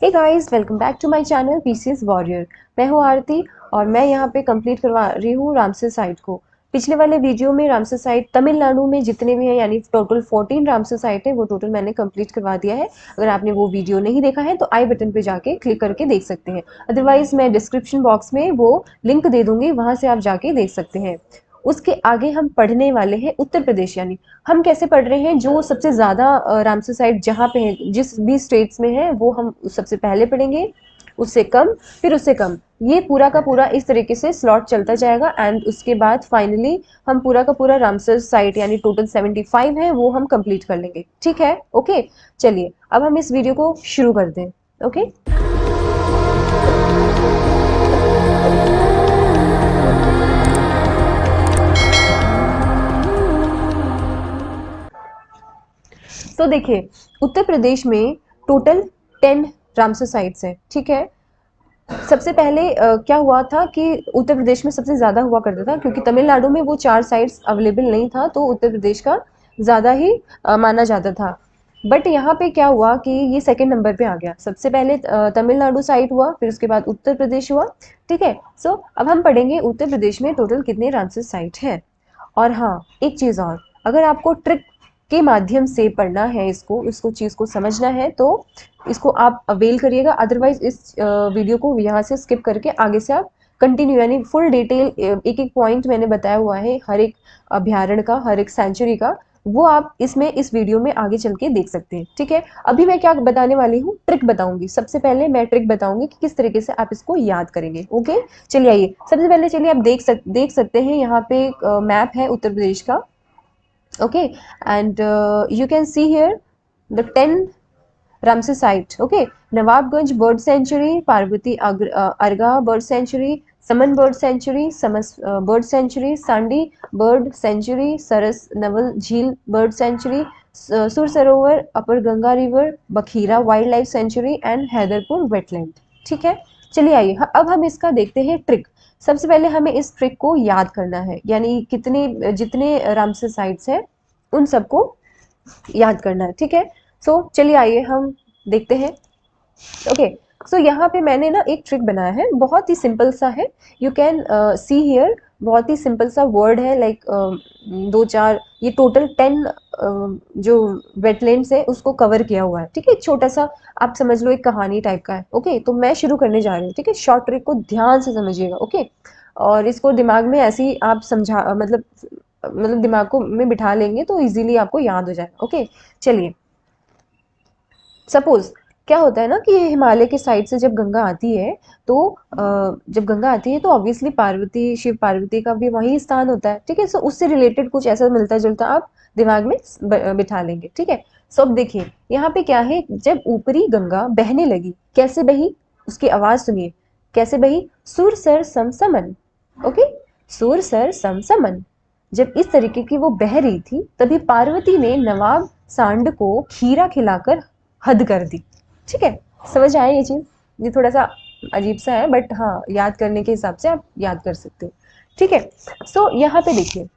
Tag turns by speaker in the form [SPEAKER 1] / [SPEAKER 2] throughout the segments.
[SPEAKER 1] Hey guys, welcome back to my channel PCS warrior. मैं हूँ आरती और मैं यहाँ पे कंप्लीट करवा रही हूँ रामसर साइट को। पिछले वाले वीडियो में रामसर साइट तमिलनाडु में जितने भी हैं यानी टोटल 14 रामसर साइट है वो टोटल मैंने कंप्लीट करवा दिया है। अगर आपने वो वीडियो नहीं देखा है तो आई बटन पे जाके क्लिक करके देख सकते हैं, अदरवाइज मैं डिस्क्रिप्शन बॉक्स में वो लिंक दे दूंगी, वहां से आप जाके देख सकते हैं। उसके आगे हम पढ़ने वाले हैं उत्तर प्रदेश, यानी हम कैसे पढ़ रहे हैं, जो सबसे ज़्यादा रामसर साइट जहाँ पे है, जिस भी स्टेट्स में है वो हम सबसे पहले पढ़ेंगे, उससे कम, फिर उससे कम। ये पूरा का पूरा इस तरीके से स्लॉट चलता जाएगा एंड उसके बाद फाइनली हम पूरा का पूरा रामसर साइट यानी टोटल 75 है वो हम कंप्लीट कर लेंगे। ठीक है, ओके। चलिए अब हम इस वीडियो को शुरू करते हैं। ओके, तो देखिए उत्तर प्रदेश में टोटल 10 रामसर साइट्स हैं। ठीक है, सबसे पहले क्या हुआ था कि उत्तर प्रदेश में सबसे ज़्यादा हुआ करता था, क्योंकि तमिलनाडु में वो 4 साइट्स अवेलेबल नहीं था तो उत्तर प्रदेश का ज़्यादा ही माना जाता था। बट यहाँ पे क्या हुआ कि ये सेकंड नंबर पे आ गया। सबसे पहले तमिलनाडु साइट हुआ, फिर उसके बाद उत्तर प्रदेश हुआ। ठीक है, सो अब हम पढ़ेंगे उत्तर प्रदेश में टोटल कितने रामसर साइट है। और हाँ, एक चीज़ और, अगर आपको ट्रिक के माध्यम से पढ़ना है, इसको इसको चीज़ को समझना है तो इसको आप अवेल करिएगा, अदरवाइज इस वीडियो को यहाँ से स्किप करके आगे से आप कंटिन्यू, यानी फुल डिटेल एक एक पॉइंट मैंने बताया हुआ है हर एक अभ्यारण्य का, हर एक सेंचुरी का, वो आप इसमें इस वीडियो में आगे चल के देख सकते हैं। ठीक है, अभी मैं क्या बताने वाली हूँ, ट्रिक बताऊंगी। सबसे पहले मैं ट्रिक बताऊंगी कि किस तरीके से आप इसको याद करेंगे। ओके, चलिए आइए सबसे पहले, चलिए आप देख सकते हैं यहाँ पे मैप है उत्तर प्रदेश का। okay, and you can see here the 10 Ramsar site. Okay, Nawabganj Bird Sanctuary, Parvati Arga Bird Sanctuary, Saman Bird Sanctuary, Samas Bird Sanctuary, Sandi Bird Sanctuary, Saras Naval Jheel Bird Sanctuary, Sur Sarovar Upper Ganga River, Bakhira Wildlife Sanctuary and Haidarpur Wetland. ठीक है, चलिए आइए अब हम इसका देखते हैं trick. सबसे पहले हमें इस ट्रिक को याद करना है, यानी कितने जितने रामसर साइट्स हैं उन सबको याद करना है। ठीक है, सो चलिए आइए हम देखते हैं। ओके, सो यहाँ पे मैंने ना एक ट्रिक बनाया है, बहुत ही सिंपल सा है। यू कैन सी हियर, बहुत ही सिंपल सा वर्ड है, लाइक दो चार, ये टोटल 10 जो वेटलैंड्स है उसको कवर किया हुआ है। ठीक है, छोटा सा आप समझ लो एक कहानी टाइप का है। ओके, तो मैं शुरू करने जा रही हूँ। ठीक है, शॉर्ट ट्रिक को ध्यान से समझिएगा। ओके, और इसको दिमाग में ऐसे ही आप समझा मतलब दिमाग को में बिठा लेंगे तो इजीली आपको याद हो जाएगा। ओके, चलिए सपोज क्या होता है ना कि हिमालय के साइड से जब गंगा आती है तो जब गंगा आती है तो ऑब्वियसली पार्वती, शिव पार्वती का भी वही स्थान होता है। ठीक है, सो उससे रिलेटेड कुछ ऐसा मिलता जुलता आप दिमाग में बिठा लेंगे। ठीक है, सो अब देखिए यहाँ पे क्या है, जब ऊपरी गंगा बहने लगी, कैसे बही उसकी आवाज सुनिए, कैसे बही, सुर सर सम समन। ओके, सुर सर सम समन। जब इस तरीके की वो बह रही थी तभी पार्वती ने नवाब सांड को खीरा खिलाकर हद कर दी। ठीक है, समझ आया ये चीज, ये थोड़ा सा अजीब सा है बट हाँ, याद करने के हिसाब से आप याद कर सकते हो। ठीक है, सो यहाँ पे देखिए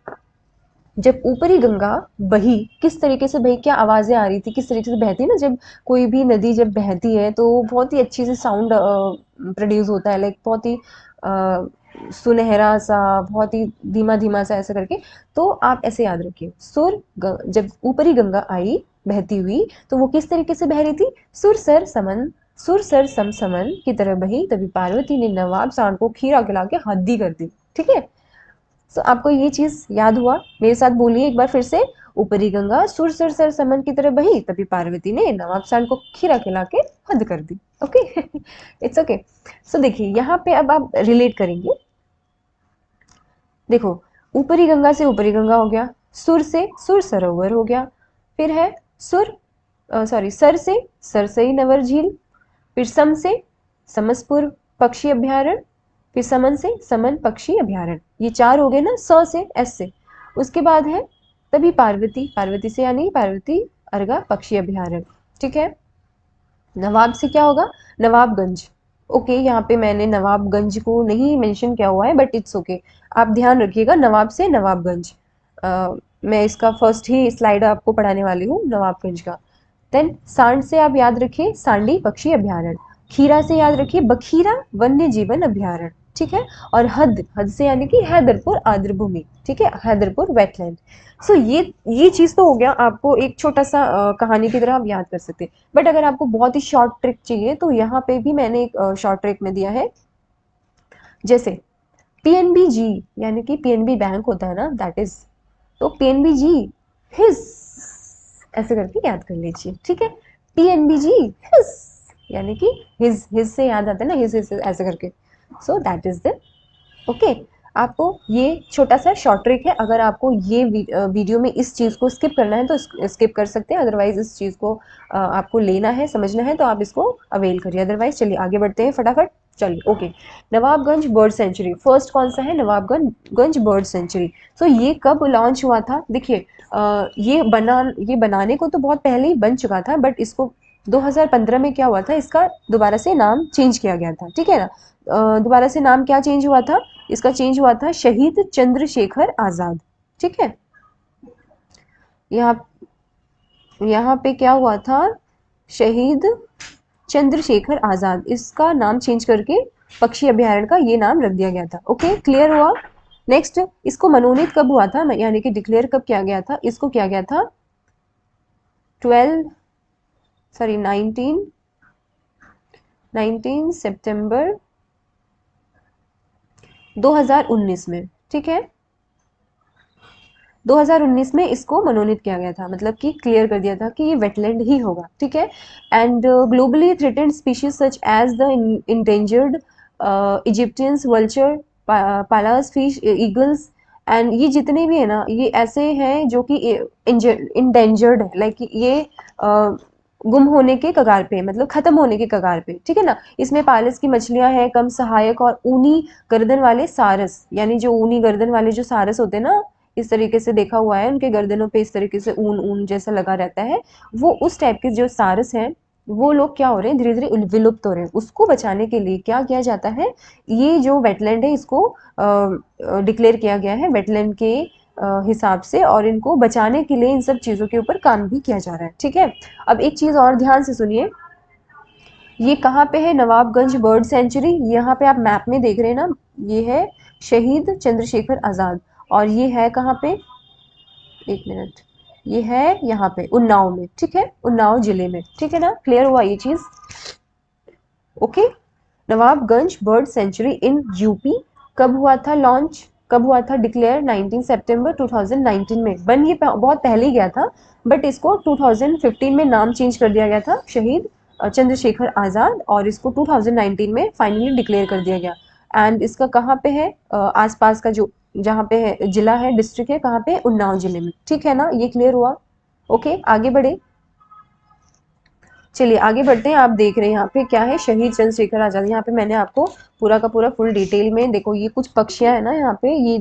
[SPEAKER 1] जब ऊपरी गंगा बही, किस तरीके से बही, क्या आवाजें आ रही थी, किस तरीके से बहती है ना, जब कोई भी नदी जब बहती है तो बहुत ही अच्छी से साउंड प्रोड्यूस होता है, लाइक बहुत ही सुनहरा सा, बहुत ही धीमा धीमा सा ऐसा करके। तो आप ऐसे याद रखिए, जब ऊपरी गंगा आई बहती हुई तो वो किस तरीके से बह रही थी, सुर सर समन, सुर सर सम समन की तरह बही, तभी पार्वती ने नवाब सांड को खीरा खिला के हद्दी कर दी। ठीक है, तो आपको ये चीज याद हुआ, मेरे साथ बोलिए एक बार फिर से, ऊपरी गंगा सुर सर सर समन की तरह बही, तभी पार्वती ने नवाब सांड को खीरा खिला के हद कर दी। Okay, it's okay. सो देखिए यहाँ पे अब आप रिलेट करेंगे। देखो, ऊपरी गंगा से ऊपरी गंगा हो गया, सुर से सुर सरोवर हो गया, फिर है सर से सरसई नवर झील, फिर सम से समसपुर पक्षी अभ्यारण्य, फिर समन से समन पक्षी अभ्यारण्य। ये 4 हो गए ना, से एस से। उसके बाद है तभी पार्वती, पार्वती से यानी पार्वती अर्गा पक्षी अभ्यारण्य। ठीक है, नवाब से क्या होगा, नवाबगंज। ओके, यहाँ पे मैंने नवाबगंज को नहीं मेंशन किया हुआ है बट इट्स ओके, आप ध्यान रखिएगा, नवाब से नवाबगंज। मैं इसका फर्स्ट ही स्लाइड आपको पढ़ाने वाली हूँ नवाबगंज का। देन सांड से आप याद रखिए सांडी पक्षी अभ्यारण्य। खीरा से याद रखिए बखीरा वन्य जीवन अभ्यारण्य, ठीक है। और हद, हद से यानी कि हैदरपुर आर्द्रभूमि, ठीक है, हैदरपुर वेटलैंड। सो ये चीज तो हो गया, आपको एक छोटा सा कहानी की तरह आप याद कर सकते हैं। बट अगर आपको बहुत ही शॉर्ट ट्रिक चाहिए तो यहाँ पे भी मैंने एक शॉर्ट ट्रिक में दिया है। जैसे पीएनबी यानी कि पीएनबी बैंक होता है ना, दैट इज, तो पीएनबी हिज, ऐसे करके याद कर लीजिए, ठीक है। पीएनबी हिज यानी कि हिज से याद आता है ना, हिज ऐसे करके, so that is the, okay. आपको ये छोटा सा शॉर्ट ट्रिक है, अगर आपको ये वीडियो में इस चीज़ को स्किप करना है तो स्किप कर सकते हैं, अदरवाइज इस चीज़ को आपको लेना है, समझना है तो आप इसको अवेल करिए, अदरवाइज चलिए आगे बढ़ते हैं फटाफट। चलिए okay, Nawabganj bird sanctuary first कौन सा है, नवाबगंज बर्ड सेंचुरी। सो ये कब लॉन्च हुआ था, देखिए ये बनाने को तो बहुत पहले ही बन चुका था, बट इसको 2015 में क्या हुआ था, इसका दोबारा से नाम चेंज किया गया था, ठीक है ना। दोबारा से नाम क्या चेंज हुआ था, इसका चेंज हुआ था शहीद चंद्रशेखर आजाद, ठीक है। यहाँ यहाँ पे क्या हुआ था, शहीद चंद्रशेखर आजाद, इसका नाम चेंज करके पक्षी अभ्यारण्य का ये नाम रख दिया गया था, ओके क्लियर हुआ। नेक्स्ट, इसको मनोनीत कब हुआ था, यानी कि डिक्लेयर कब किया गया था, इसको किया गया था 19 सितंबर 2019 में, ठीक है। 2019 में इसको मनोनीत किया गया था, मतलब कि क्लियर कर दिया था कि ये वेटलैंड ही होगा, ठीक है। And globally threatened species such as the endangered Egyptians, vulture, Pallas fish, eagles, and ये जितने भी है ना, ये ऐसे हैं जो कि इंडेंजर्ड है, लाइक ये गुम होने के कगार पे, मतलब खत्म होने के कगार पे, ठीक है ना। इसमें पालस की मछलियां हैं, कम सहायक और ऊनी गर्दन वाले सारस, यानी जो ऊनी गर्दन वाले जो सारस होते हैं ना, इस तरीके से देखा हुआ है उनके गर्दनों पे इस तरीके से ऊन ऊन जैसा लगा रहता है, वो उस टाइप के जो सारस हैं, वो लोग क्या हो रहे हैं, धीरे धीरे विलुप्त हो रहे हैं। उसको बचाने के लिए क्या किया जाता है, ये जो वेटलैंड है इसको डिक्लेयर किया गया है वेटलैंड के हिसाब से, और इनको बचाने के लिए इन सब चीज़ों के ऊपर काम भी किया जा रहा है, ठीक है। अब एक चीज़ और ध्यान से सुनिए, ये कहाँ पे है, नवाबगंज बर्ड सेंचुरी, यहाँ पे आप मैप में देख रहे हैं ना, ये है शहीद चंद्रशेखर आज़ाद, और ये है कहाँ पे, एक मिनट, ये है यहाँ पे उन्नाव में, ठीक है, उन्नाव जिले में, ठीक है ना, क्लियर हुआ ये चीज, okay. Nawabganj bird sanctuary in UP कब हुआ था लॉन्च, कब हुआ था डिक्लेयर, 19 सितंबर 2019 में। बन ये बहुत पहले ही गया था, बट इसको 2015 में नाम चेंज कर दिया गया था शहीद चंद्रशेखर आज़ाद, और इसको 2019 में फाइनली डिक्लेयर कर दिया गया। एंड इसका कहाँ पे है, आसपास का जो जहाँ पे है जिला है, डिस्ट्रिक्ट है, कहाँ पे, उन्नाव जिले में, ठीक है ना, ये क्लियर हुआ, ओके आगे बढ़े। चलिए आगे बढ़ते हैं, आप देख रहे हैं यहाँ पे क्या है, शहीद चंद्रशेखर आजाद, यहाँ पे मैंने आपको पूरा का पूरा फुल डिटेल में, देखो ये कुछ पक्षियां है ना यहाँ पे, ये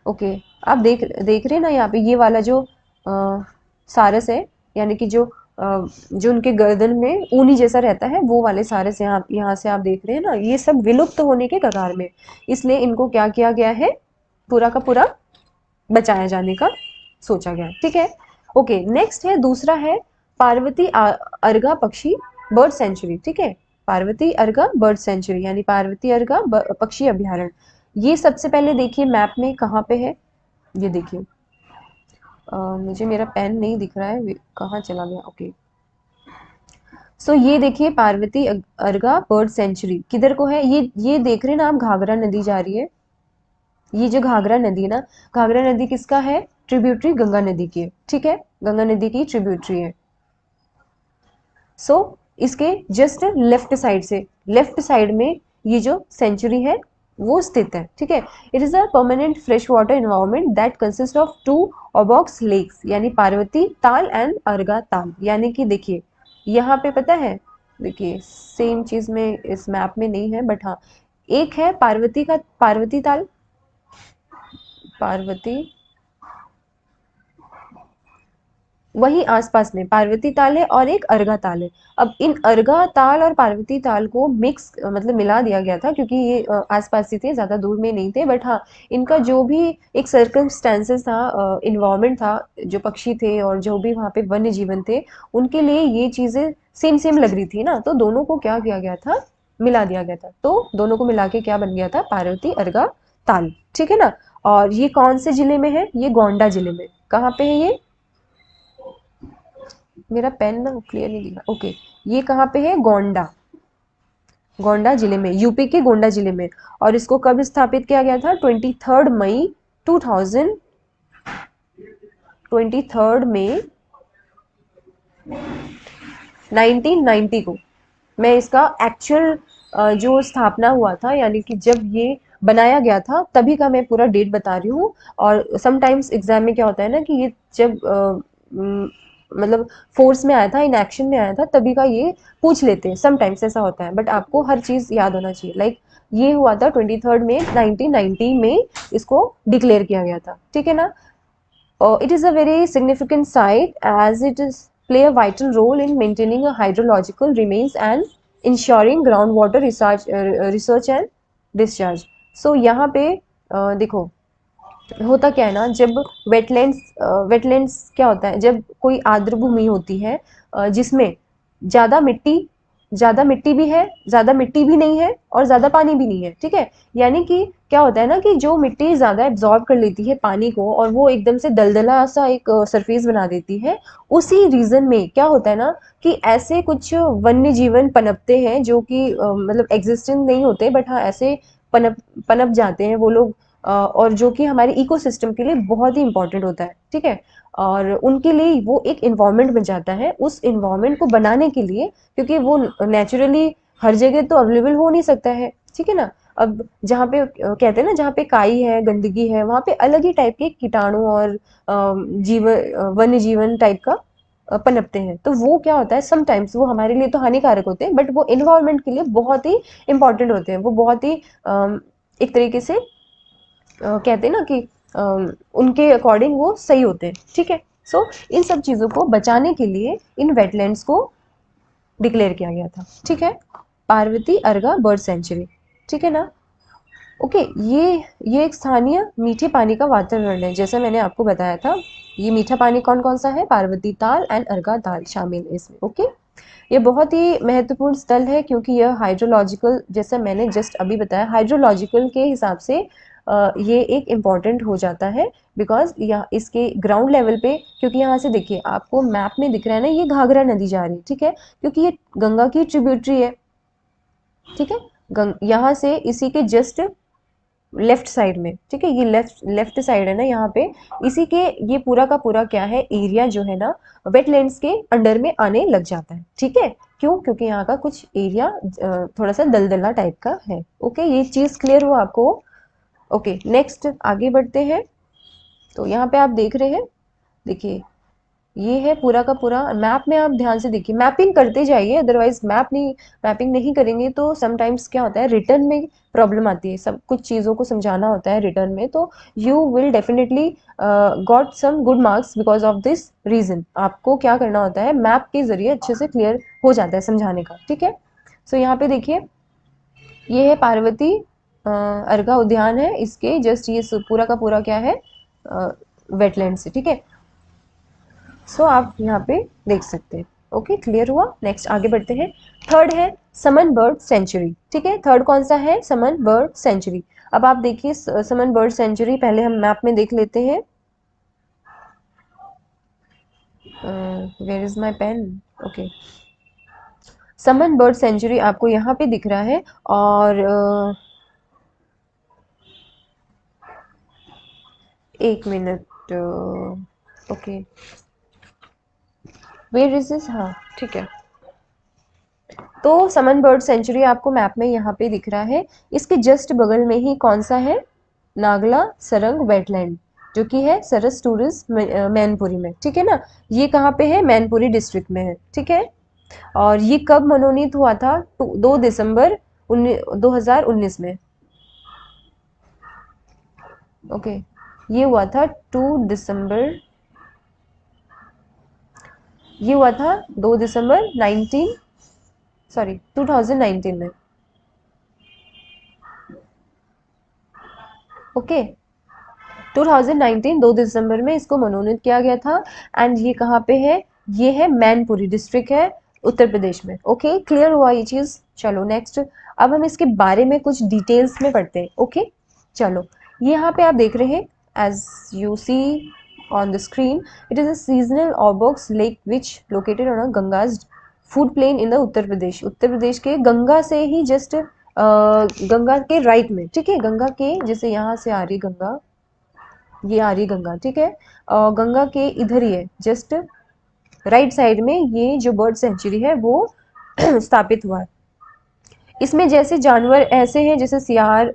[SPEAKER 1] ओके, आप देख रहे हैं ना यहाँ पे, ये वाला जो सारस है, यानी कि जो उनके गर्दन में ऊनी जैसा रहता है, वो वाले सारस यहाँ से आप देख रहे हैं ना, ये सब विलुप्त होने के कगार में, इसलिए इनको क्या किया गया है, पूरा का पूरा बचाया जाने का सोचा गया, ठीक है। ओके नेक्स्ट है, दूसरा है पार्वती अर्गा पक्षी बर्ड सेंचुरी, ठीक है, पार्वती अर्गा बर्ड सेंचुरी यानी पार्वती अर्गा पक्षी अभ्यारण्य। ये सबसे पहले देखिए मैप में कहाँ पे है, ये देखिए, मुझे मेरा पेन नहीं दिख रहा है, कहाँ चला गया, ओके। सो ये देखिए पार्वती अर्गा बर्ड सेंचुरी किधर को है, ये देख रहे हैं ना आप, घाघरा नदी जा रही है, ये जो घाघरा नदी है ना, घाघरा नदी किसका है, ट्रिब्यूटरी गंगा नदी की है, ठीक है, गंगा नदी की ट्रिब्यूटरी है। सो इसके जस्ट लेफ्ट साइड में ये जो सेंचुरी है वो स्थित है, ठीक है। It is a permanent fresh water environment that consist of two ओबॉक्स लेक्स, यानी पार्वती ताल एंड अर्गा ताल, यानी कि देखिए यहाँ पे पता है, देखिए सेम चीज में इस मैप में नहीं है, बट हाँ एक है पार्वती ताल, पार्वती वही आसपास में पार्वती ताल है और एक अर्गा ताल है। अब इन अर्गा ताल और पार्वती ताल को मिक्स मतलब मिला दिया गया था, क्योंकि ये आसपास ही थे, ज़्यादा दूर में नहीं थे, बट हाँ इनका जो भी एक सर्कमस्टेंसेस था, इन्वायरमेंट था, जो पक्षी थे और जो भी वहाँ पे वन्य जीवन थे, उनके लिए ये चीज़ें सेम सेम लग रही थी ना, तो दोनों को क्या किया गया था, मिला दिया गया था। तो दोनों को मिला के क्या बन गया था, पार्वती अर्गा ताल। ठीक है ना। और ये कौन से जिले में है, ये गोंडा जिले में। कहाँ पे है ये, मेरा पेन ना क्लियर नहीं दिख रहा, ओके। ये कहाँ पे है, गोंडा, गोंडा जिले में, यूपी के गोंडा जिले में। और इसको कब स्थापित किया गया था, 23 मई 2000, 23 मई 1990 को। मैं इसका एक्चुअल जो स्थापना हुआ था, यानी कि जब ये बनाया गया था, तभी का मैं पूरा डेट बता रही हूँ। और समटाइम्स एग्जाम में क्या होता है ना कि ये जब मतलब फोर्स में आया था, इन एक्शन में आया था, तभी का ये पूछ लेते हैं, समटाइम्स ऐसा होता है, बट आपको हर चीज़ याद होना चाहिए। लाइक ये हुआ था 23 मई 1990 में, इसको डिक्लेयर किया गया था। ठीक है ना। It is a very significant site as it is play a vital role in maintaining a hydrological remains and ensuring groundwater research and discharge. So यहाँ पे देखो होता क्या है ना, जब वेटलैंड्स क्या होता है, जब कोई आर्द्र भूमि होती है जिसमें ज़्यादा मिट्टी ज़्यादा मिट्टी भी है, ज़्यादा मिट्टी भी नहीं है, और ज़्यादा पानी भी नहीं है। ठीक है। यानी कि क्या होता है ना कि जो मिट्टी ज़्यादा एब्जॉर्ब कर लेती है पानी को और वो एकदम से दलदला सा एक सरफेस बना देती है, उसी रीजन में क्या होता है ना कि ऐसे कुछ वन्य जीवन पनपते हैं जो कि मतलब एग्जिस्टेंट नहीं होते, बट हाँ ऐसे पनप पनप जाते हैं वो लोग, और जो कि हमारे इकोसिस्टम के लिए बहुत ही इंपॉर्टेंट होता है। ठीक है। और उनके लिए वो एक इन्वायरमेंट बन जाता है, उस इन्वायरमेंट को बनाने के लिए, क्योंकि वो नेचुरली हर जगह तो अवेलेबल हो नहीं सकता है। ठीक है ना। अब जहाँ पे कहते हैं ना, जहाँ पे काई है, गंदगी है, वहाँ पे अलग ही टाइप के कीटाणु और वन्य जीवन टाइप का पनपते हैं। तो वो क्या होता है, समटाइम्स वो हमारे लिए तो हानिकारक होते हैं, बट वो इन्वायरमेंट के लिए बहुत ही इंपॉर्टेंट होते हैं। वो बहुत ही एक तरीके से कहते हैं ना कि उनके अकॉर्डिंग वो सही होते हैं। ठीक है। सो इन सब चीज़ों को बचाने के लिए इन वेटलैंड्स को डिक्लेयर किया गया था। ठीक है। Parvati अर्गा bird sanctuary. ठीक है ना। ओके। ये एक स्थानीय मीठे पानी का वातावरण है, जैसे मैंने आपको बताया था। ये मीठा पानी कौन कौन सा है, पार्वती ताल एंड अर्गा ताल शामिल है इसमें। ओके। ये बहुत ही महत्वपूर्ण स्थल है, क्योंकि यह हाइड्रोलॉजिकल, जैसे मैंने जस्ट अभी बताया, हाइड्रोलॉजिकल के हिसाब से ये एक इम्पॉर्टेंट हो जाता है। बिकॉज यहाँ इसके ग्राउंड लेवल पे, क्योंकि यहाँ से देखिए आपको मैप में दिख रहा है ना, ये घाघरा नदी जा रही है। ठीक है। क्योंकि ये गंगा की ट्रिब्यूटरी है। ठीक है। यहाँ से इसी के जस्ट लेफ्ट साइड में, ठीक है, ये लेफ्ट लेफ्ट साइड है ना यहाँ पे, इसी के ये पूरा का पूरा क्या है, एरिया जो है ना वेटलैंड्स के अंडर में आने लग जाता है। ठीक है। क्यों, क्योंकि यहाँ का कुछ एरिया थोड़ा सा दलदला टाइप का है। ओके। ये चीज क्लियर हुआ आपको। ओके। नेक्स्ट आगे बढ़ते हैं। तो यहाँ पे आप देख रहे हैं, देखिए ये है पूरा का पूरा मैप में। आप ध्यान से देखिए, मैपिंग करते जाइए, अदरवाइज मैपिंग नहीं करेंगे तो समटाइम्स क्या होता है, रिटर्न में प्रॉब्लम आती है। सब कुछ चीज़ों को समझाना होता है रिटर्न में, तो you will definitely got some good marks because of this reason. आपको क्या करना होता है, मैप के जरिए अच्छे से क्लियर हो जाता है समझाने का। ठीक है। सो यहाँ पे देखिए, ये है पार्वती अर्घा उद्यान है, इसके जस्ट ये पूरा का पूरा क्या है, वेटलैंड से। ठीक है। सो आप यहाँ पे देख सकते हैं। ओके। क्लियर हुआ। नेक्स्ट आगे बढ़ते हैं। थर्ड है समन बर्ड सेंचुरी। ठीक है। थर्ड कौन सा है, समन बर्ड सेंचुरी। अब आप देखिए समन बर्ड सेंचुरी, पहले हम मैप में देख लेते हैं। Where is my pen. Okay. Saman bird sanctuary आपको यहाँ पे दिख रहा है। और एक minute. Okay. Where is this, हाँ ठीक है। तो समन बर्ड सेंचुरी आपको मैप में यहाँ पे दिख रहा है। इसके जस्ट बगल में ही कौन सा है, नागला सरंग वेटलैंड, जो कि है सरस टूरिस्ट मैनपुरी में। ठीक है ना। ये कहाँ पे है, मैनपुरी डिस्ट्रिक्ट में है। ठीक है। और ये कब मनोनीत हुआ था, 2 दिसंबर 2019 में। ओके। ये हुआ था 2 दिसंबर ये हुआ था 2 दिसंबर 2019 में। ओके, 2019 2 दिसंबर में इसको मनोनीत किया गया था। एंड ये कहाँ पे है? ये है मैनपुरी डिस्ट्रिक्ट है उत्तर प्रदेश में। ओके, क्लियर हुआ ये चीज? चलो नेक्स्ट, अब हम इसके बारे में कुछ डिटेल्स में पढ़ते हैं। ओके, चलो, ये यहाँ पे आप देख रहे हैं, as you see on the screen, it is a seasonal ऑर्बॉक्स lake which located on a Ganga's flood plain in the Uttar Pradesh के गंगा से ही जस्ट गंगा के राइट में, ठीक है, गंगा के जैसे यहाँ से आ रही गंगा, ये आ रही गंगा, ठीक है, गंगा के इधर ही है, जस्ट राइट साइड में ये जो बर्ड सेंचुरी है वो स्थापित हुआ है। इसमें जैसे जानवर ऐसे हैं जैसे सियार,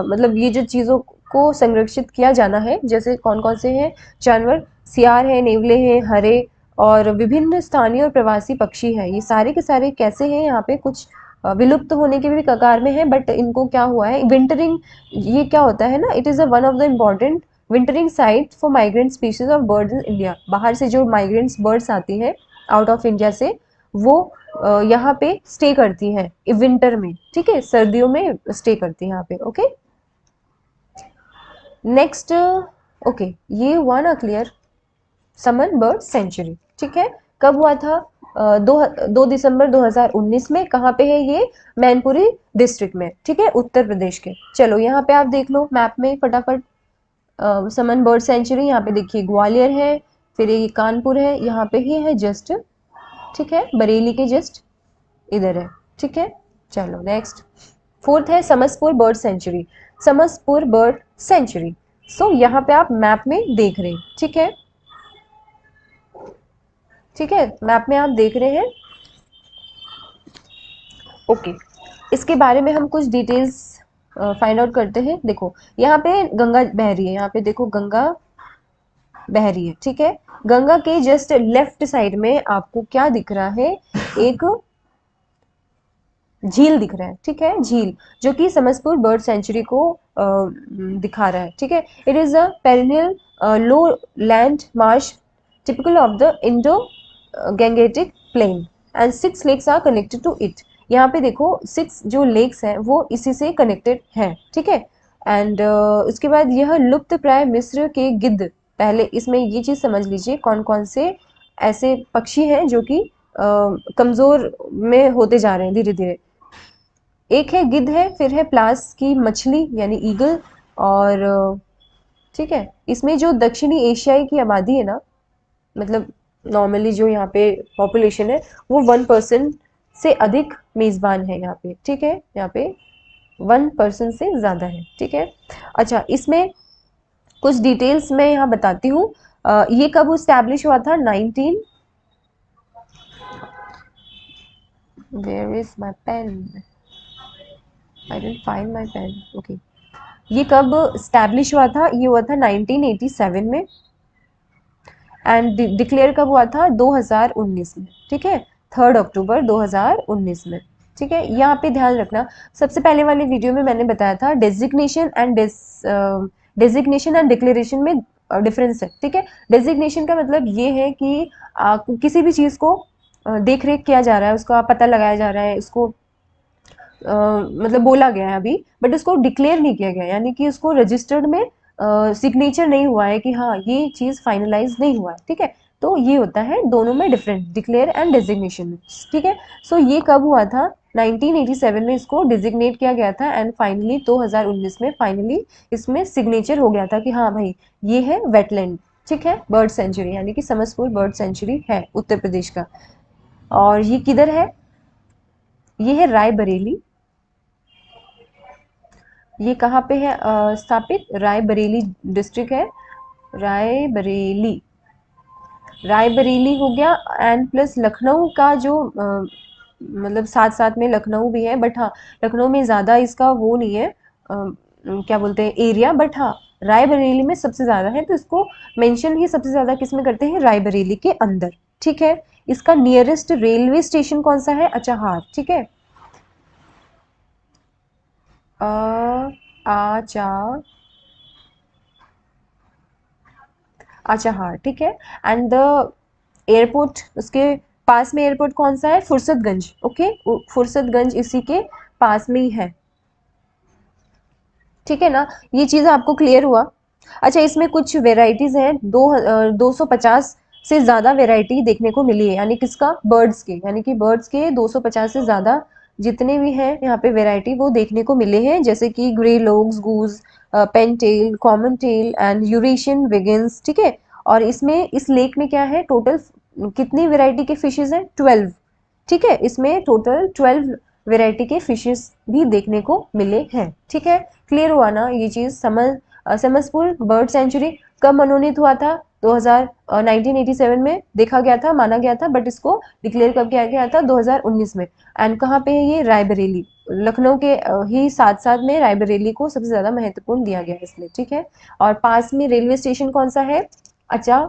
[SPEAKER 1] मतलब ये जो चीज़ों को संरक्षित किया जाना है, जैसे कौन कौन से हैं जानवर, सियार है, नेवले हैं, हरे, और विभिन्न स्थानीय और प्रवासी पक्षी हैं। ये सारे के सारे कैसे हैं, यहाँ पे कुछ विलुप्त होने के भी कगार में है, बट इनको क्या हुआ है, विंटरिंग, ये क्या होता है ना, it is a one of the important wintering site for migrant species of birds in India. बाहर से जो माइग्रेंट्स बर्ड्स आती हैं आउट ऑफ इंडिया से, वो यहाँ पे स्टे करती हैं विंटर में, ठीक है, सर्दियों में स्टे करती हैं यहाँ पे। ओके, नेक्स्ट, ओके, ये हुआ ना क्लियर, समन बर्ड सेंचुरी, ठीक है, कब हुआ था? 2 दिसंबर 2019 में। कहाँ पे है ये? मैनपुरी डिस्ट्रिक्ट में, ठीक है, उत्तर प्रदेश के। चलो यहाँ पे आप देख लो मैप में फटाफट, समन बर्ड सेंचुरी यहाँ पे देखिए ग्वालियर है, फिर ये कानपुर है, यहाँ पे ही है जस्ट, ठीक है, बरेली के जस्ट इधर है, ठीक है। चलो नेक्स्ट, फोर्थ है Samaspur bird sanctuary, Samaspur bird sanctuary. So यहाँ पे आप मैप में देख रहे हैं, ठीक है, ठीक है, मैप में आप देख रहे हैं। ओके, इसके बारे में हम कुछ डिटेल्स फाइंड आउट करते हैं। देखो यहाँ पे गंगा बह रही है, यहाँ पे देखो गंगा बह रही है, ठीक है, गंगा के जस्ट लेफ्ट साइड में आपको क्या दिख रहा है? एक झील दिख रहा है, ठीक है, झील, जो कि समसपुर बर्ड सेंचुरी को दिखा रहा है, ठीक है। It is a perennial low land marsh typical of the Indo Gangetic plain and 6 lakes are connected to it. यहाँ पे देखो 6 जो लेक्स हैं वो इसी से कनेक्टेड हैं, ठीक है। एंड उसके बाद यह लुप्त प्राय मिस्र के गिद्ध, पहले इसमें ये चीज़ समझ लीजिए कौन कौन से ऐसे पक्षी हैं जो कि कमज़ोर में होते जा रहे हैं धीरे धीरे। एक है गिद्ध है, फिर है प्लास की मछली यानी ईगल, और ठीक है, इसमें जो दक्षिणी एशियाई की आबादी है ना, मतलब नॉर्मली जो यहाँ पे पॉपुलेशन है वो 1% से अधिक मेज़बान है यहाँ पे, ठीक है, यहाँ पे 1% से ज़्यादा है, ठीक है। अच्छा, इसमें कुछ डिटेल्स मैं यहाँ बताती हूँ। ये कब इस्टेब्लिश हुआ था? 19, where is my pen, I didn't find my pen. Okay, ये कब स्टैब्लिश हुआ था? ये हुआ था 1987 में। एंड डिक्लेयर कब हुआ था? 2019 में, ठीक है, 3 अक्टूबर 2019 में, ठीक है। यहाँ पे ध्यान रखना, सबसे पहले वाले वीडियो में मैंने बताया था डेजिग्नेशन एंड डिक्लेरेशन में डिफरेंस है, ठीक है। डेजिग्नेशन का मतलब ये है कि किसी भी चीज़ को देख रेख किया जा रहा है, उसका पता लगाया जा रहा है, उसको मतलब बोला गया है अभी, बट उसको डिक्लेयर नहीं किया गया, यानी कि उसको रजिस्टर्ड में सिग्नेचर नहीं हुआ है कि हाँ ये चीज़ फाइनलाइज नहीं हुआ है, ठीक है। तो ये होता है दोनों में डिफरेंट, डिक्लेयर एंड डेजिग्नेशन में, ठीक है। सो ये कब हुआ था? 1987 में इसको डिजिग्नेट किया गया था, एंड फाइनली 2019 में फाइनली इसमें सिग्नेचर हो गया था कि हाँ भाई ये है वेटलैंड, ठीक है, बर्ड सेंचुरी, यानी कि समसपुर बर्ड सेंचुरी है उत्तर प्रदेश का। और ये किधर है? ये है रायबरेली। ये कहाँ पे है स्थापित? रायबरेली डिस्ट्रिक्ट है, रायबरेली, रायबरेली हो गया। एंड प्लस लखनऊ का जो मतलब साथ साथ में लखनऊ भी है, बट हाँ लखनऊ में ज़्यादा इसका वो नहीं है, क्या बोलते हैं, एरिया, बट हाँ रायबरेली में सबसे ज़्यादा है, तो इसको मेंशन ही सबसे ज़्यादा किस में करते हैं? रायबरेली के अंदर, ठीक है। इसका नियरेस्ट रेलवे स्टेशन कौन सा है? अचाहार, ठीक है, आचा आचाहार, ठीक है। एंड द एयरपोर्ट, उसके पास में एयरपोर्ट कौन सा है? फुर्सतगंज। ओके, फुर्सतगंज इसी के पास में ही है, ठीक है ना। ये चीज आपको क्लियर हुआ। अच्छा, इसमें कुछ वेराइटीज हैं, 250 से ज्यादा वेराइटी देखने को मिली है, यानी किसका? बर्ड्स के, यानी कि बर्ड्स के 250 से ज्यादा जितने भी हैं यहाँ पे वेराइटी वो देखने को मिले हैं, जैसे कि grey lags, goose, pintail, common teal and Eurasian wigeons, ठीक है। और इसमें इस लेक में क्या है, टोटल कितनी वेराइटी के फिशेज हैं? 12, ठीक है। इसमें टोटल 12 वेराइटी के फिशेस भी देखने को मिले हैं, ठीक है। क्लियर हुआ ना ये चीज? समसपुर बर्ड सेंचुरी कब मनोनीत हुआ था? 1987 में देखा गया था, माना गया था, बट इसको डिक्लेयर कब किया गया था? 2019 में। एंड कहाँ पे है ये? रायबरेली, लखनऊ के ही साथ साथ में रायबरेली को सबसे ज्यादा महत्वपूर्ण दिया गया है इसलिए, ठीक है। और पास में रेलवे स्टेशन कौन सा है? अच्छा,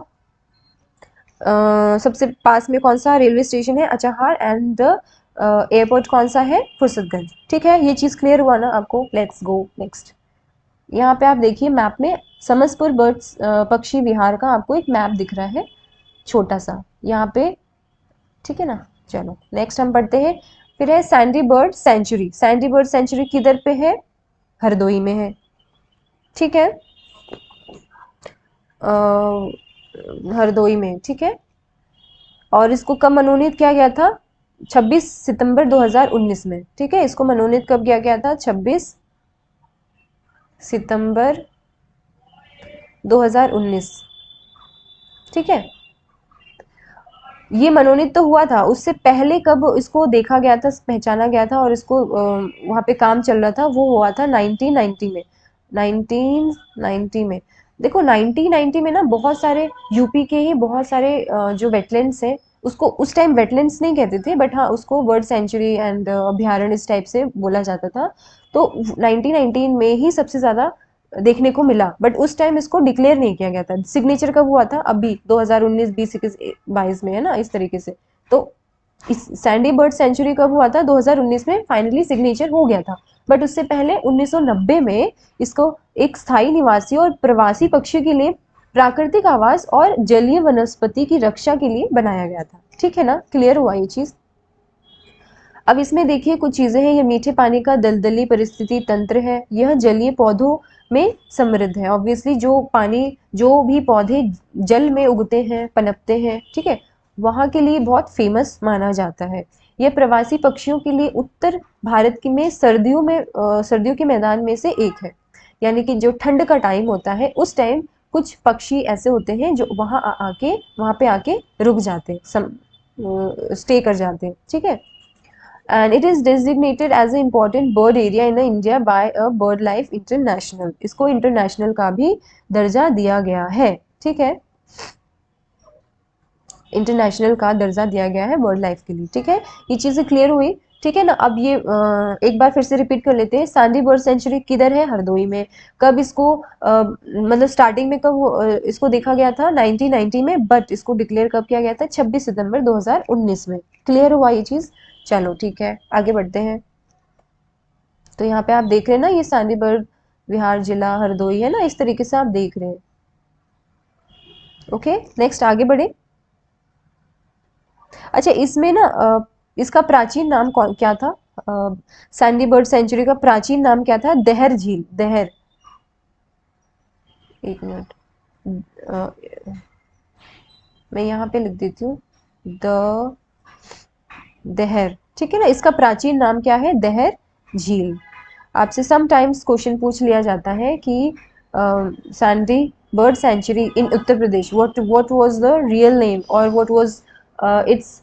[SPEAKER 1] सबसे पास में कौन सा रेलवे स्टेशन है? अचाहार। एंड एयरपोर्ट कौन सा है? फुर्सतगंज, ठीक है। ये चीज क्लियर हुआ ना आपको? Let's go next. यहाँ पे आप देखिए मैप में समसपुर बर्ड्स पक्षी विहार का आपको एक मैप दिख रहा है, छोटा सा यहाँ पे, ठीक है ना। चलो नेक्स्ट हम पढ़ते हैं। फिर है Sandy bird century. Sandy bird century किधर पे है? हरदोई में है, ठीक है। हरदोई में, ठीक है। और इसको कब मनोनीत किया गया था? 26 सितंबर 2019 में, ठीक है। इसको मनोनीत कब किया गया था? 26 सितंबर 2019, ठीक है। ये मनोनीत तो हुआ था, उससे पहले कब इसको देखा गया था, पहचाना गया था और इसको वहाँ पे काम चल रहा था, वो हुआ था 1990 में। 1990 में, देखो 1990 में ना बहुत सारे यूपी के ही बहुत सारे जो वेटलैंड्स हैं, उसको उस टाइम वेटलैंड्स नहीं कहते थे, बट हाँ उसको बर्ड सेंचुरी एंड अभ्यारण्य इस टाइप से बोला जाता था। तो 1919 में ही सबसे ज्यादा देखने को मिला, बट उस टाइम इसको डिक्लेयर नहीं किया गया था। सिग्नेचर कब हुआ था? अभी 2019, 20, 21, 22 में, है ना, इस तरीके से। तो इस सैंडी बर्ड सेंचुरी कब हुआ था? 2019 में फाइनली सिग्नेचर हो गया था, बट उससे पहले 1990 में इसको एक स्थायी निवासी और प्रवासी पक्षी के लिए प्राकृतिक आवास और जलीय वनस्पति की रक्षा के लिए बनाया गया था, ठीक है ना। क्लियर हुआ ये चीज? अब इसमें देखिए कुछ चीजें हैं। ये मीठे पानी का दलदली परिस्थिति तंत्र है, यह जलीय पौधों में समृद्ध है। ऑब्वियसली जो पानी, जो भी पौधे जल में उगते हैं, पनपते हैं, ठीक है, वहां के लिए बहुत फेमस माना जाता है। यह प्रवासी पक्षियों के लिए उत्तर भारत की में सर्दियों के मैदान में से एक है। यानी कि जो ठंड का टाइम होता है उस टाइम कुछ पक्षी ऐसे होते हैं जो वहां पे आके रुक जाते हैं, स्टे कर जाते हैं, ठीक है। And it is designated as an important bird area in India by a BirdLife International। इसको इंटरनेशनल का भी दर्जा दिया गया है, ठीक है। इंटरनेशनल का दर्जा दिया गया है बर्ड लाइफ के लिए, ठीक है। ये चीजें क्लियर हुई, ठीक है ना। अब ये एक बार फिर से रिपीट कर लेते हैं। सांडी बर्ड सेंचुरी किधर है? हरदोई में। कब इसको मतलब स्टार्टिंग में कब इसको देखा गया था? 1990 में, बट इसको डिक्लेयर कब किया गया था? 26 सितंबर 2019 में। क्लियर हुआ ये चीज? चलो ठीक है, आगे बढ़ते हैं। तो यहाँ पे आप देख रहे हैं ना, ये सांडी बर्ड विहार जिला हरदोई है ना, इस तरीके से आप देख रहे हैं। ओके, नेक्स्ट आगे बढ़े। अच्छा, इसमें ना इसका प्राचीन नाम क्या था? सैंडी बर्ड सेंचुरी का प्राचीन नाम क्या था? दहर झील। दहर, एक मिनट, मैं यहाँ पे लिख देती हूँ द दहर, ठीक है ना। इसका प्राचीन नाम क्या है? दहर झील। आपसे समटाइम्स क्वेश्चन पूछ लिया जाता है कि Sandi bird sanctuary in Uttar Pradesh, what was the real name और what was its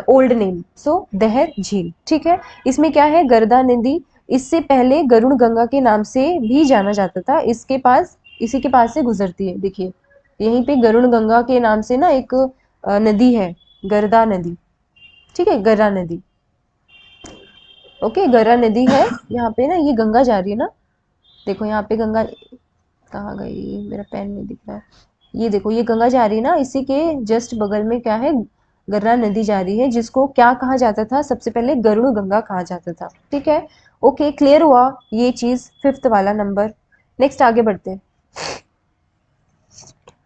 [SPEAKER 1] old name. So Dahar झील, ठीक है। इसमें क्या है? गर्दा नदी, इससे पहले गरुड़ गंगा के नाम से भी जाना जाता था। इसी के पास से गुजरती है, देखिए यहीं पे गरुड़ गंगा के नाम से ना एक नदी है, गर्दा नदी, ठीक है, गर्रा नदी। ओके, गर्रा नदी है यहाँ पे ना, ये गंगा जा रही है ना, देखो यहाँ पे गंगा कहाँ गई, मेरा पेन नहीं दिख रहा है। ये देखो, ये गंगा जा रही है ना, इसी के जस्ट बगल में क्या है? गर्रा नदी जा रही है, जिसको क्या कहा जाता था? सबसे पहले गरुड़ गंगा कहा जाता था, ठीक है। ओके, क्लियर हुआ ये चीज, फिफ्थ वाला नंबर। नेक्स्ट आगे बढ़ते हैं।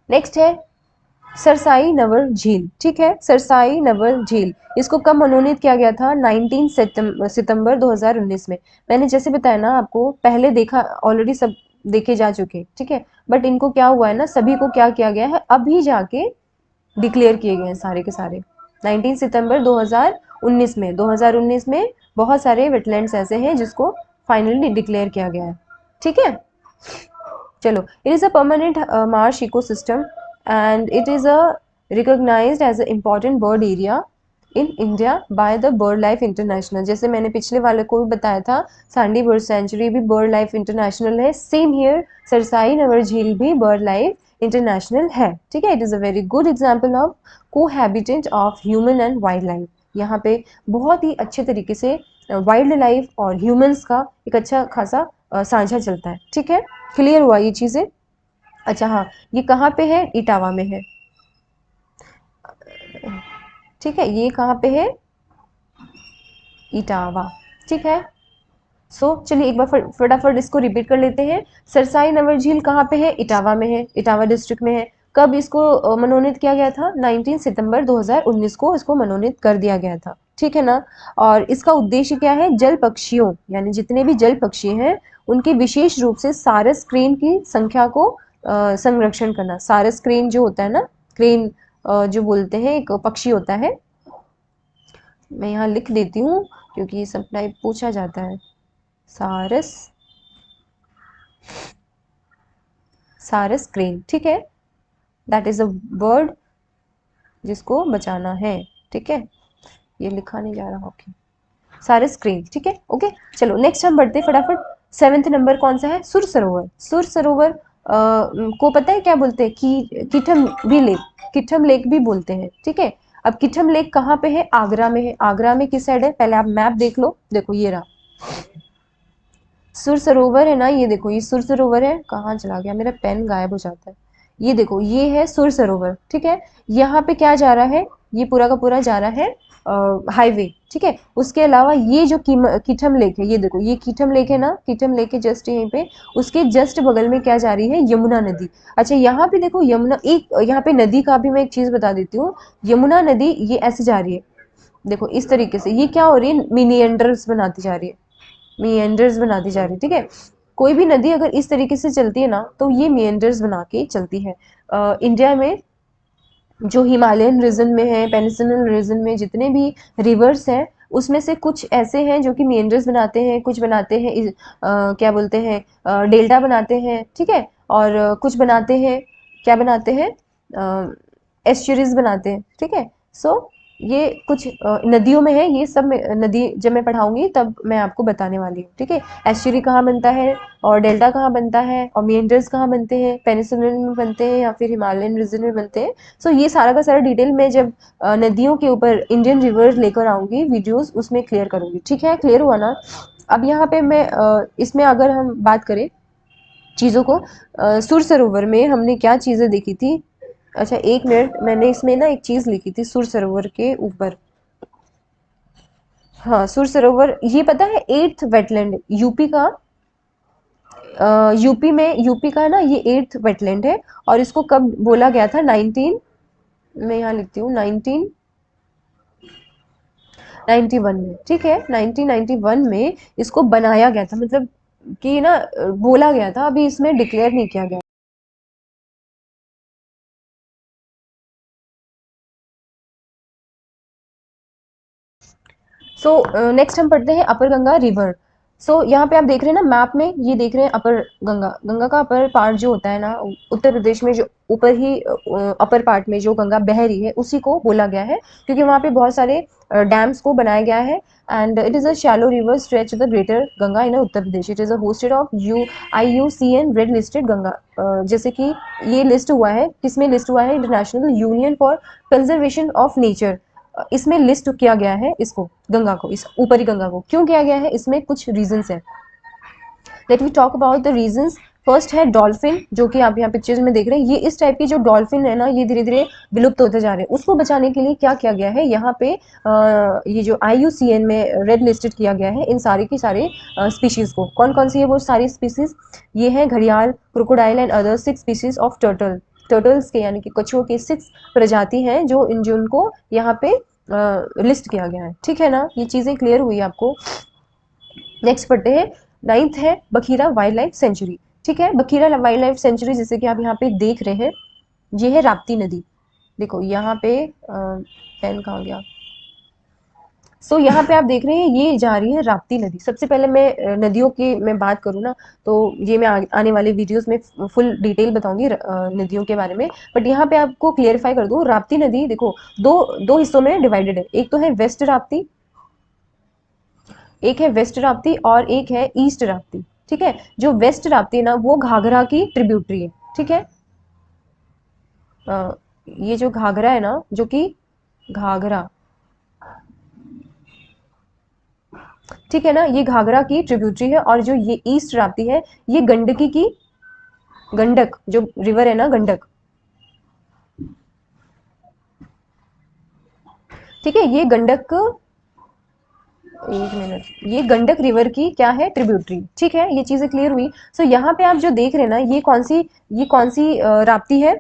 [SPEAKER 1] नेक्स्ट है सरसाई नवर झील, ठीक है, सरसाई नवर झील, इसको कब मनोनीत किया गया था? 19 सितंबर 2019 में। मैंने जैसे बताया ना आपको, पहले देखा ऑलरेडी, सब देखे जा चुके, ठीक है, बट इनको क्या हुआ है ना, सभी को क्या किया गया है, अभी जाके डिक्लेयर किए गए हैं सारे के सारे। 19 सितंबर 2019 में, 2019 में बहुत सारे वेटलैंड्स ऐसे हैं जिसको फाइनली डिक्लेयर किया गया है, ठीक है। चलो, it is a permanent marsh ecosystem and it is a recognized as an important bird area in India by the Bird Life International। जैसे मैंने पिछले वाले को भी बताया था, सांडी बर्ड सेंचुरी भी बर्ड लाइफ इंटरनेशनल है, सेम हियर सरसाई नवर झील भी बर्ड लाइफ इंटरनेशनल है, ठीक है। It is a very good example of cohabitant of human and wild life. यहाँ पे बहुत ही अच्छे तरीके से वाइल्ड लाइफ और ह्यूमंस का एक अच्छा खासा साझा चलता है, ठीक है। क्लियर हुआ ये चीज़ें? अच्छा हाँ, ये कहाँ पे है? इटावा में है, ठीक है, ये कहाँ पे है? इटावा, ठीक है। चलिए एक बार फटाफट इसको रिपीट कर लेते हैं। सरसाई नवर झील कहाँ पे है? इटावा में है, इटावा डिस्ट्रिक्ट में है। कब इसको मनोनीत किया गया था? 19 सितंबर 2019 को इसको मनोनीत कर दिया गया था, ठीक है ना। और इसका उद्देश्य क्या है? जल पक्षियों, यानी जितने भी जल पक्षी हैं उनकी विशेष रूप से सारस क्रेन की संख्या को संरक्षण करना। सारस क्रेन जो होता है ना, क्रेन जो बोलते हैं, एक पक्षी होता है, मैं यहाँ लिख देती हूँ क्योंकि ये सब टाइप पूछा जाता है। सारस, सारस क्रेन, ठीक है, दैट इज अ बर्ड जिसको बचाना है, ठीक है, ये लिखा नहीं जा रहा, ओके, सारस क्रेन, ठीक है, ओके। चलो नेक्स्ट हम बढ़ते फटाफट। 7th नंबर कौन सा है? सुर सरोवर। सुर सरोवर को पता है क्या बोलते हैं? कि किठम भी लेक, किठम लेक भी बोलते हैं, ठीक है। अब किठम लेक कहाँ पे है? आगरा में है। आगरा में किस साइड है? पहले आप मैप देख लो, देखो ये रहा सुर सरोवर है ना, ये देखो, ये सुर सरोवर है। कहाँ चला गया मेरा पेन? गायब हो जाता है। ये देखो, ये है सुर सरोवर, ठीक है। यहाँ पे क्या जा रहा है? ये पूरा का पूरा जा रहा है हाईवे, ठीक है। उसके अलावा ये जो कीठम लेक है, ये देखो, ये कीठम लेक है ना, कीठम लेक के जस्ट यहीं पे, उसके जस्ट बगल में क्या जा रही है? यमुना नदी। अच्छा, यहाँ पे देखो यमुना, एक यहाँ पे नदी का भी मैं एक चीज बता देती हूँ। यमुना नदी ये ऐसे जा रही है, देखो इस तरीके से, ये क्या हो रही है? मिनिएंडर्स बनाती जा रही है, मिएंडर्स बनाती जा रही है, ठीक है। कोई भी नदी अगर इस तरीके से चलती है ना, तो ये मिएंडर्स बना के चलती है। इंडिया में जो हिमालयन रीजन में है, पेनिसुलर रीजन में जितने भी रिवर्स हैं, उसमें से कुछ ऐसे हैं जो कि मिएंडर्स बनाते हैं, कुछ बनाते हैं क्या बोलते हैं, डेल्टा बनाते हैं, ठीक है। और कुछ बनाते हैं, क्या बनाते हैं, एस्चुरीज बनाते हैं, ठीक है। ये कुछ नदियों में है, ये सब नदी जब मैं पढ़ाऊंगी तब मैं आपको बताने वाली हूँ, ठीक है। एस्चुरी कहाँ बनता है, और डेल्टा कहाँ बनता है, और मिएंडर्स कहाँ बनते हैं, पेनिसुलर में बनते हैं या फिर हिमालयन रीजन में बनते हैं। ये सारा का सारा डिटेल मैं जब नदियों के ऊपर इंडियन रिवर्स लेकर आऊंगी वीडियोस, उसमें क्लियर करूंगी, ठीक है। क्लियर हुआ ना? अब यहाँ पे मैं इसमें अगर हम बात करें चीज़ों को, सुर सरोवर में हमने क्या चीज़ें देखी थी? अच्छा एक मिनट, मैंने इसमें ना एक चीज़ लिखी थी सुर सरोवर के ऊपर। हाँ, सुर सरोवर, ये पता है 8th वेटलैंड यूपी का, यूपी में, यूपी का ना ये 8th वेटलैंड है। और इसको कब बोला गया था? 19, मैं यहाँ लिखती हूँ 1991 में, ठीक है, 1991 में इसको बनाया गया था, मतलब कि ना बोला गया था, अभी इसमें डिक्लेयर नहीं किया गया। नेक्स्ट हम पढ़ते हैं अपर गंगा रिवर। यहाँ पे आप देख रहे हैं ना मैप में, ये देख रहे हैं अपर गंगा, गंगा का अपर पार्ट जो होता है ना, उत्तर प्रदेश में जो ऊपर ही अपर पार्ट में जो गंगा बह रही है उसी को बोला गया है, क्योंकि वहाँ पे बहुत सारे डैम्स को बनाया गया है। And it is a shallow river stretch the greater Ganga in Uttar Pradesh. It is a hosted of IUCN red listed Ganga, जैसे कि ये लिस्ट हुआ है, किसमें लिस्ट हुआ है? International union for conservation of nature, इसमें लिस्ट किया गया है इसको, गंगा को, इस ऊपरी गंगा को। क्यों किया गया है? इसमें कुछ रीजंस है। Let we talk about the reasons. First है डॉल्फिन, जो कि आप यहाँ पिक्चर्स में देख रहे हैं। ये इस टाइप की जो डॉल्फिन है ना, ये धीरे धीरे विलुप्त होते जा रहे हैं। उसको बचाने के लिए क्या किया गया है? यहाँ पे ये जो IUCN में रेड लिस्टेड किया गया है इन सारे की सारे स्पीशीज को। कौन कौन सी है वो सारी स्पीशीज? ये है घड़ियाल, crocodile and other 6 species of turtle, turtles के यानी कि कछुओं के 6 प्रजाति हैं जो इन जिनको यहाँ पे लिस्ट किया गया है। ठीक है ना, ये चीज़ें क्लियर हुई आपको। नेक्स्ट पढ़ते हैं, 9th है बखीरा वाइल्ड लाइफ सेंचुरी। ठीक है, बखीरा वाइल्ड लाइफ सेंचुरी जैसे कि आप यहाँ पे देख रहे हैं, ये है राप्ती नदी। देखो यहाँ पे पेन कहाँ गया। सो यहाँ पे आप देख रहे हैं ये जा रही है राप्ती नदी। सबसे पहले मैं नदियों की मैं बात करूँ ना, तो ये मैं आने वाले वीडियोस में फुल डिटेल बताऊंगी नदियों के बारे में, बट यहाँ पे आपको क्लियरिफाई कर दूँ। राप्ती नदी देखो दो हिस्सों में डिवाइडेड है। एक तो है वेस्ट राप्ती, एक है वेस्ट राप्ती और एक है ईस्ट राप्ती। ठीक है, जो वेस्ट राप्ती है ना वो घाघरा की ट्रिब्यूटरी है। ठीक है, ये जो घाघरा है ना, जो कि घाघरा, ठीक है ना, ये घाघरा की ट्रिब्यूटरी है। और जो ये ईस्ट राप्ती है ये गंडकी की, गंडक जो रिवर है ना, गंडक, ठीक है, ये गंडक, एक मिनट, ये गंडक रिवर की क्या है, ट्रिब्यूटरी। ठीक है, ये चीजें क्लियर हुई। सो यहाँ पे आप जो देख रहे हैं ना, ये कौन सी राप्ती है,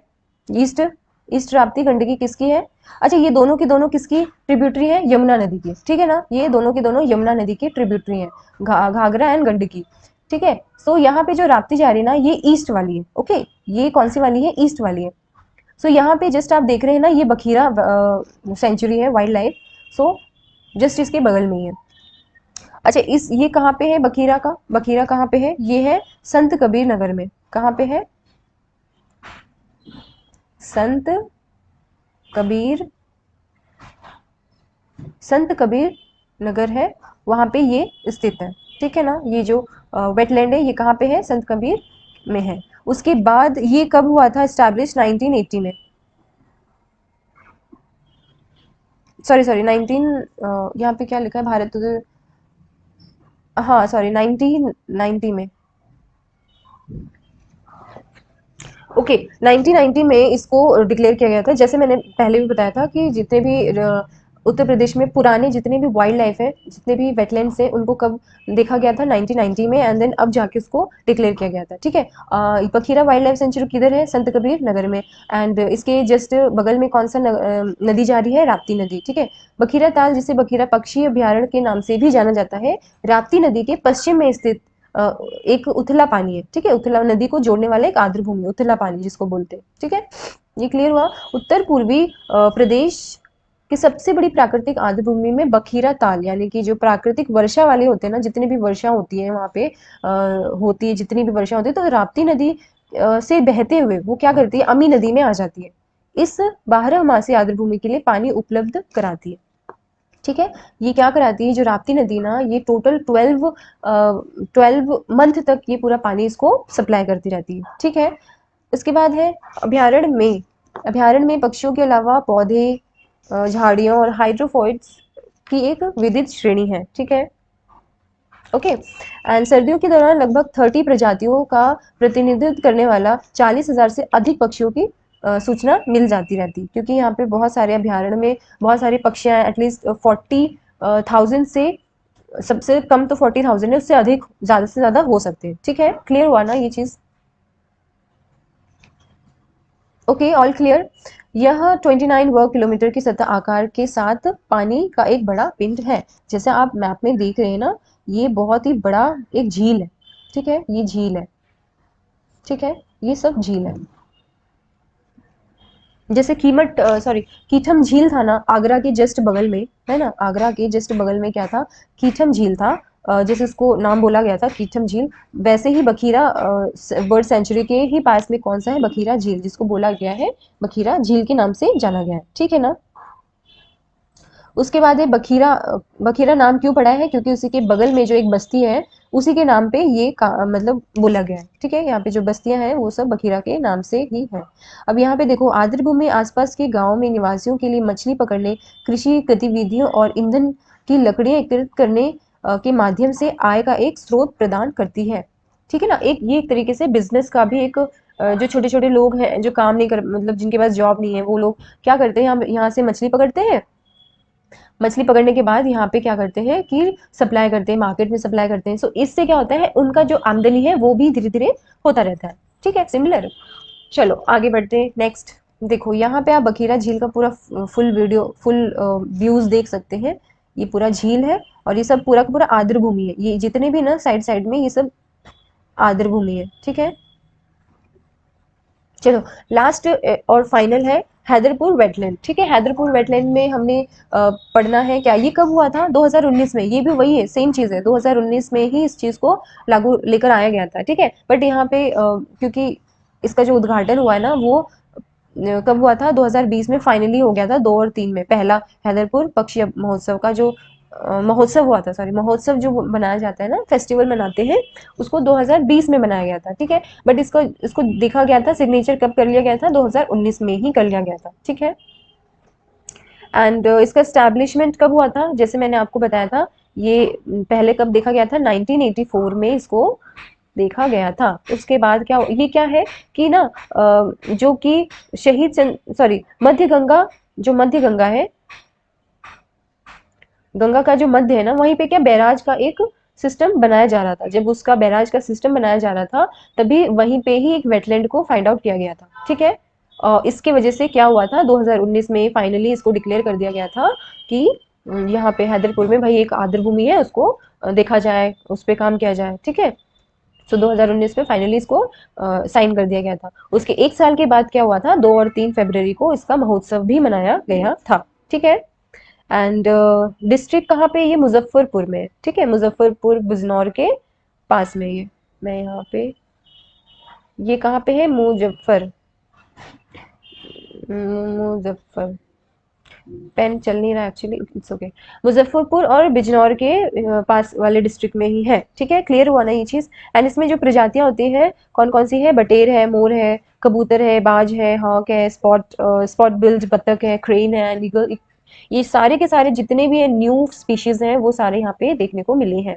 [SPEAKER 1] ईस्ट ईस्ट राप्ती गंडकी किसकी है? अच्छा, ये दोनों की दोनों किसकी ट्रिब्यूटरी है? यमुना नदी की। ठीक है ना, ये दोनों की दोनों यमुना नदी की ट्रिब्यूटरी है, घाघरा एंड गंडकी। ठीक है, सो यहाँ पे जो राप्ती जा रही है ना ये ईस्ट वाली है। ओके, ये कौन सी वाली है? ईस्ट वाली है। सो यहाँ पे जस्ट आप देख रहे हैं ना, ये बखीरा सेंचुरी है वाइल्ड लाइफ। सो जस्ट इसके बगल में ही है। अच्छा, इस ये कहाँ पे है बखीरा का? बखीरा कहाँ पे है? ये है संत कबीर नगर में। कहाँ पे है? संत कबीर, संत कबीर नगर है, वहां पे ये स्थित है। ठीक है ना, ये जो वेटलैंड है ये कहाँ पे है? संत कबीर में है। उसके बाद ये कब हुआ था स्टैब्लिश? 1980 में। सॉरी 19, यहाँ पे क्या लिखा है? भारत, हाँ सॉरी 1990 में। ओके, 1990 में इसको डिक्लेयर किया गया था। जैसे मैंने पहले भी बताया था कि जितने भी उत्तर प्रदेश में पुराने जितने भी वाइल्ड लाइफ है, जितने भी वेटलैंड्स है, उनको कब देखा गया था? 1990 में, एंड देन अब जाके उसको डिक्लेयर किया गया था। ठीक है, बखीरा वाइल्ड लाइफ सेंचुरी किधर है? संत कबीर नगर में। एंड इसके जस्ट बगल में कौन सा नदी जा रही है? राप्ती नदी। ठीक है, बखीरा ताल जिसे बखीरा पक्षी अभ्यारण्य के नाम से भी जाना जाता है, राप्ती नदी के पश्चिम में स्थित एक उथला पानी है। ठीक है, उथला नदी को जोड़ने वाला एक आर्द्र भूमि, उथला पानी जिसको बोलते हैं। ठीक है, ये क्लियर हुआ। उत्तर पूर्वी प्रदेश की सबसे बड़ी प्राकृतिक आर्द्र भूमि में बखीरा ताल यानी कि जो प्राकृतिक वर्षा वाले होते हैं ना, जितनी भी वर्षा होती है वहां पे होती है, जितनी भी वर्षा होती है, तो राप्ती नदी से बहते हुए वो क्या करती है? अमी नदी में आ जाती है। इस बारहमासी आर्द्र भूमि के लिए पानी उपलब्ध कराती है। ठीक है, ये क्या कराती है? जो राप्ती नदी ना, ये टोटल 12 मंथ तक ये पूरा पानी इसको सप्लाई करती रहती है। ठीक है, इसके बाद है अभ्यारण्य में। अभ्यारण्य में पक्षियों के अलावा पौधे, झाड़ियों और हाइड्रोफोइट्स की एक विविध श्रेणी है। ठीक है, ओके। एंड सर्दियों के दौरान लगभग 30 प्रजातियों का प्रतिनिधित्व करने वाला 40,000 से अधिक पक्षियों की सूचना मिल जाती रहती, क्योंकि यहाँ पे बहुत सारे अभ्यारण्य में बहुत सारे पक्षी हैं। एटलीस्ट 40,000 से, सबसे कम तो 40,000 है, उससे अधिक ज्यादा से ज्यादा हो सकते हैं। ठीक है, क्लियर हुआ ना ये चीज? Okay, all clear. यह 29 वर्ग किलोमीटर की सतह आकार के साथ पानी का एक बड़ा पिंड है। जैसे आप मैप में देख रहे हैं ना, ये बहुत ही बड़ा एक झील है। ठीक है, ये झील है। ठीक है, ये सब झील है। जैसे कीठम झील था ना आगरा के जस्ट बगल में, है ना, आगरा के जस्ट बगल में क्या था? कीठम झील था। जैसे इसको नाम बोला गया था कीठम झील, वैसे ही बखीरा बर्ड सेंचुरी के ही पास में कौन सा है? बखीरा झील, जिसको बोला गया है बखीरा झील के नाम से जाना गया है। ठीक है ना, उसके बाद है बखीरा। बखीरा नाम क्यों पड़ा है? क्योंकि उसी के बगल में जो एक बस्ती है, उसी के नाम पे ये मतलब बोला गया है। ठीक है, यहाँ पे जो बस्तियां हैं वो सब बखीरा के नाम से ही है। अब यहाँ पे देखो, आर्द्र भूमि आसपास के गाँव में निवासियों के लिए मछली पकड़ने, कृषि गतिविधियों और ईंधन की लकड़ियां एकत्रित करने के माध्यम से आय का एक स्रोत प्रदान करती है। ठीक है ना, एक तरीके से बिजनेस का भी एक जो छोटे छोटे लोग हैं जो काम नहीं कर, मतलब जिनके पास जॉब नहीं है, वो लोग क्या करते हैं? हम यहाँ से मछली पकड़ते हैं, मछली पकड़ने के बाद यहाँ पे क्या करते हैं कि सप्लाई करते हैं, मार्केट में सप्लाई करते हैं। सो इससे क्या होता है? उनका जो आमदनी है वो भी धीरे धीरे होता रहता है। ठीक है, सिमिलर। चलो आगे बढ़ते हैं। नेक्स्ट देखो, यहाँ पे आप बखीरा झील का पूरा फुल वीडियो, फुल व्यूज देख सकते हैं। ये पूरा झील है और ये सब पूरा का पूरा आर्द्र भूमि है। ये जितने भी ना साइड साइड में ये सब आर्द्र भूमि है, ठीक है। चलो लास्ट और फाइनल है हैदरपुर वेटलैंड, ठीक है। हैदरपुर वेटलैंड में हमने पढ़ना है क्या, ये कब हुआ था, 2019 में। ये भी वही है, सेम चीज़ है, 2019 में ही इस चीज़ को लागू लेकर आया गया था, ठीक है। बट यहाँ पे क्योंकि इसका जो उद्घाटन हुआ है ना, वो कब हुआ था, 2020 में फाइनली हो गया था, 2 और 3 में। पहला हैदरपुर पक्षी महोत्सव का जो महोत्सव हुआ था, सॉरी महोत्सव जो बनाया जाता है ना, फेस्टिवल मनाते हैं, उसको 2020 में मनाया गया था, ठीक है। बट इसको इसको देखा गया था, सिग्नेचर कब कर लिया गया था, 2019 में ही कर लिया गया था, ठीक है। एंड इसका एस्टैब्लिशमेंट कब हुआ था, जैसे मैंने आपको बताया था, ये पहले कब देखा गया था, 1984 में इसको देखा गया था। उसके बाद क्या, ये क्या है कि ना जो कि शहीद सॉरी मध्य गंगा, जो मध्य गंगा है, गंगा का जो मध्य है ना, वहीं पे क्या बैराज का एक सिस्टम बनाया जा रहा था। जब उसका बैराज का सिस्टम बनाया जा रहा था, तभी वहीं पे ही एक वेटलैंड को फाइंड आउट किया गया था, ठीक है। इसके वजह से क्या हुआ था, 2019 में फाइनली इसको डिक्लेयर कर दिया गया था कि यहाँ पे हैदरपुर में भाई एक आर्द्र भूमि है, उसको देखा जाए, उस पर काम किया जाए, ठीक है। सो 2019 में फाइनली इसको साइन कर दिया गया था। उसके 1 साल के बाद क्या हुआ था, 2 और 3 फरवरी को इसका महोत्सव भी मनाया गया था, ठीक है। एंड डिस्ट्रिक्ट कहाँ पे, ये मुजफ्फरपुर में, ठीक है। मुजफ्फरपुर बिजनौर के पास में ये, मैं यहाँ पे, ये कहाँ पे है, मुजफ्फर, पेन चल नहीं रहा एक्चुअली, इट्स ओके। मुजफ्फरपुर और बिजनौर के पास वाले डिस्ट्रिक्ट में ही है, ठीक है। क्लियर हुआ ना ये चीज़। एंड इसमें जो प्रजातियां होती हैं कौन कौन सी है, बटेर है, मोर है, कबूतर है, बाज है, हॉक है, स्पॉट बिल्ड बतख है, क्रेन है, ईगल, ये सारे के सारे जितने भी न्यू स्पीशीज हैं वो सारे यहाँ पे देखने को मिले हैं,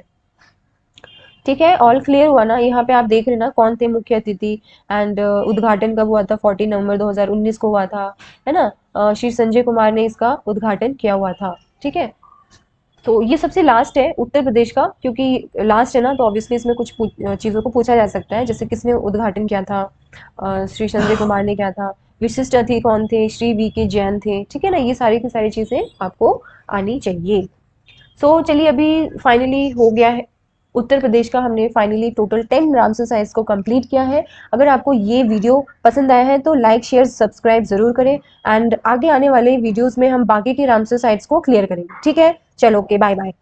[SPEAKER 1] ठीक है। ऑल क्लियर हुआ ना, यहाँ पे आप देख रहे ना कौन थे मुख्य अतिथि। एंड उद्घाटन कब हुआ था, 14 नवंबर 2019 को हुआ था, है ना। श्री संजय कुमार ने इसका उद्घाटन किया हुआ था, ठीक है। तो ये सबसे लास्ट है उत्तर प्रदेश का, क्योंकि लास्ट है ना, तो ऑब्वियसली इसमें कुछ चीज़ों को पूछा जा सकता है, जैसे किसने उद्घाटन किया था, श्री संजय कुमार ने किया था, विशिष्ट अतिथि कौन थे, श्री वी के जैन थे, ठीक है ना। ये सारी की सारी चीज़ें आपको आनी चाहिए। सो चलिए अभी फाइनली हो गया है उत्तर प्रदेश का, हमने फाइनली टोटल 10 रामसर साइट्स को कंप्लीट किया है। अगर आपको ये वीडियो पसंद आया है तो लाइक शेयर सब्सक्राइब जरूर करें। एंड आगे आने वाले वीडियोस में हम बाकी के रामसर साइट्स को क्लियर करेंगे, ठीक है। चलो ओके, बाय बाय।